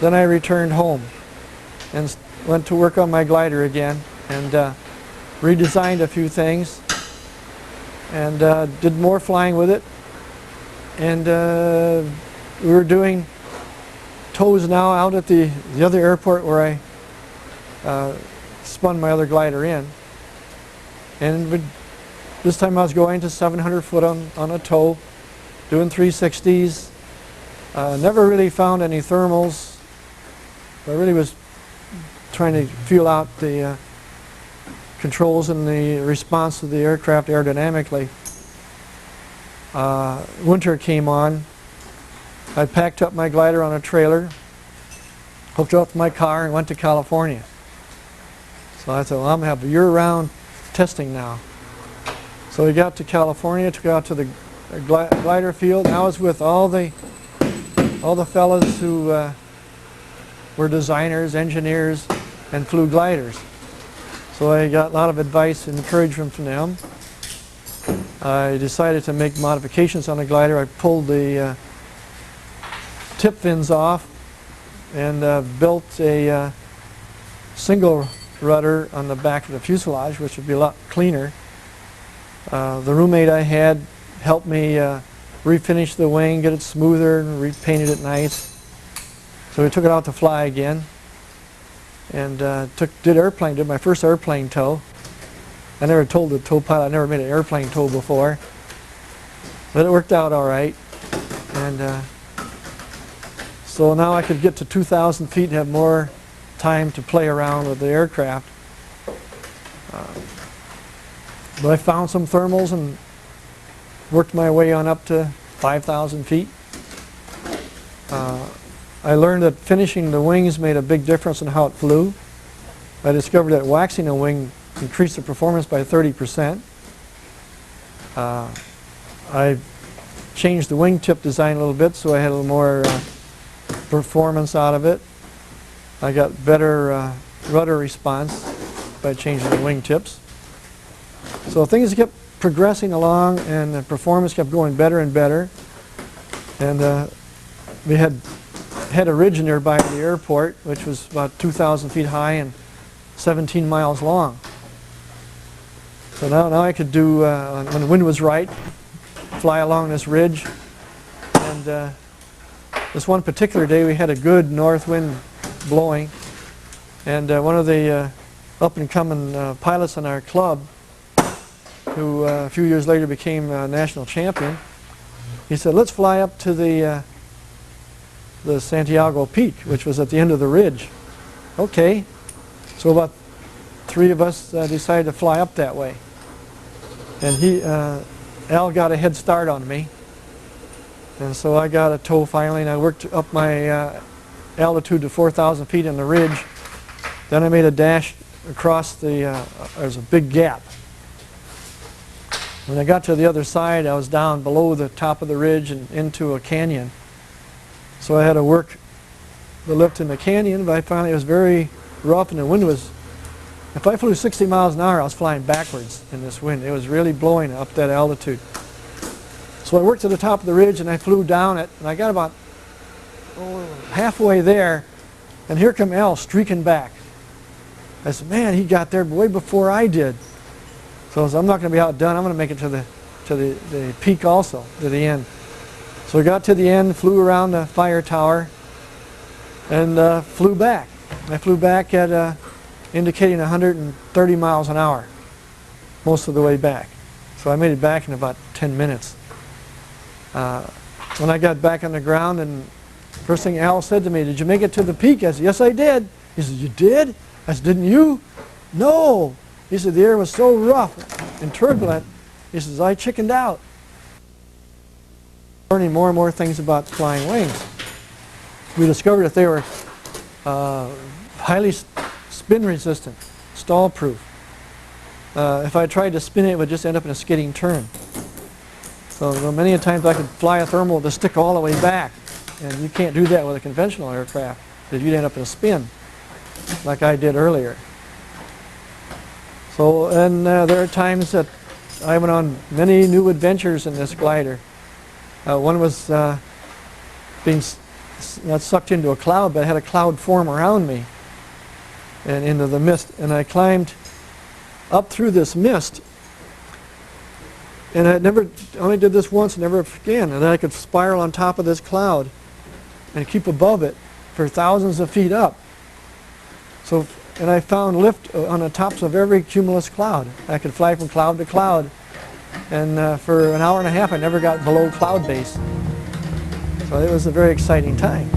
then I returned home and went to work on my glider again and redesigned a few things and did more flying with it. And we were doing tows now out at the other airport where I spun my other glider in. And this time I was going to 700 foot on a tow, doing 360s. Never really found any thermals. I really was trying to feel out the controls and the response to the aircraft aerodynamically. Winter came on. I packed up my glider on a trailer, hooked it up to my car, and went to California. So I thought, well, I'm going to have year-round testing now. So we got to California, took it out to the glider field, and I was with all the fellas who were designers, engineers, and flew gliders. So I got a lot of advice and encouragement from them. I decided to make modifications on the glider. I pulled the tip fins off and built a single rudder on the back of the fuselage, which would be a lot cleaner. The roommate I had helped me refinish the wing, get it smoother, and repainted it nice. So we took it out to fly again, and did my first airplane tow. I never told the tow pilot I never made an airplane tow before, but it worked out all right. And so now I could get to 2,000 feet and have more time to play around with the aircraft. But I found some thermals and worked my way on up to 5,000 feet. I learned that finishing the wings made a big difference in how it flew. I discovered that waxing a wing increased the performance by 30%. I changed the wingtip design a little bit so I had a little more performance out of it. I got better rudder response by changing the wingtips. So things kept progressing along and the performance kept going better and better. And we had a ridge nearby the airport, which was about 2,000 feet high and 17 miles long. So now I could do, when the wind was right, fly along this ridge. And this one particular day we had a good north wind blowing. And one of the up-and-coming pilots in our club, who a few years later became a national champion, he said, let's fly up to the Santiago Peak, which was at the end of the ridge. Okay. So about 3 of us decided to fly up that way. And Al got a head start on me. And so I got a tow finally, and I worked up my altitude to 4,000 feet on the ridge. Then I made a dash across there's a big gap. When I got to the other side, I was down below the top of the ridge and into a canyon. So I had to work the lift in the canyon, but I found it was very rough and the wind was, if I flew 60 miles an hour, I was flying backwards in this wind. It was really blowing up that altitude. So I worked to the top of the ridge and I flew down it, and I got about halfway there, and here come Al streaking back. I said, man, he got there way before I did. So I said, I'm not going to be outdone. I'm going to make it to the peak also, to the end. So we got to the end, flew around the fire tower, and flew back. I flew back at indicating 130 miles an hour most of the way back. So I made it back in about 10 minutes. When I got back on the ground, and first thing Al said to me, did you make it to the peak? I said, yes, I did. He said, you did? I said, didn't you? No. He said, the air was so rough and turbulent. He says, I chickened out. Learning more and more things about flying wings. We discovered that they were highly spin resistant, stall proof. If I tried to spin it, it would just end up in a skidding turn. So many times I could fly a thermal to stick all the way back, and you can't do that with a conventional aircraft, because you'd end up in a spin, like I did earlier. So, and there are times that I went on many new adventures in this glider. One was being got sucked into a cloud, but I had a cloud form around me and into the mist. And I climbed up through this mist. And I only did this once, never again. And then I could spiral on top of this cloud and keep above it for thousands of feet up. So, and I found lift on the tops of every cumulus cloud. I could fly from cloud to cloud. And for an hour and a half, I never got below cloud base. So it was a very exciting time.